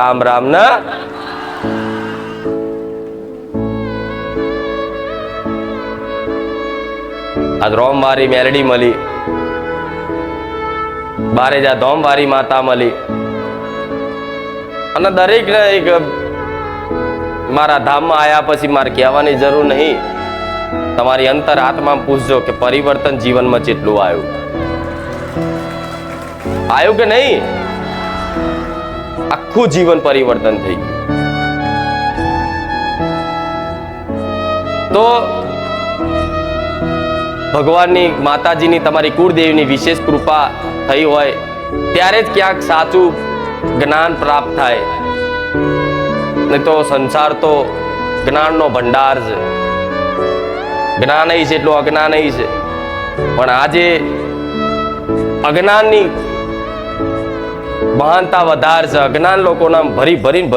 રામ રામ ને આજ રોમ વારી મેલડી મળી, બારે જા ધોમ વારી માતા મળી, અને દરેક ને એક મારા ધામમાં આયા પછી મારે કહેવાની જરૂર નહીં. તમારી અંતર આત્મામાં પૂછજો કે પરિવર્તન જીવનમાં કેટલું આવ્યું કે નહીં. આખું જીવન પરિવર્તન થઈ ગયું. તો ભગવાનની માતાજીની તમારી કુળદેવીની વિશેષ કૃપા થઈ હોય ત્યારે જ ક્યાંક સાચું જ્ઞાન પ્રાપ્ત થાય. નહીં તો સંસાર તો જ્ઞાનનો ભંડાર છે. જ્ઞાન છે એટલું અજ્ઞાન છે. પણ આજે અજ્ઞાનની મહાનતા વધારે છે. અજ્ઞાન લોકોના ભરી ભરીને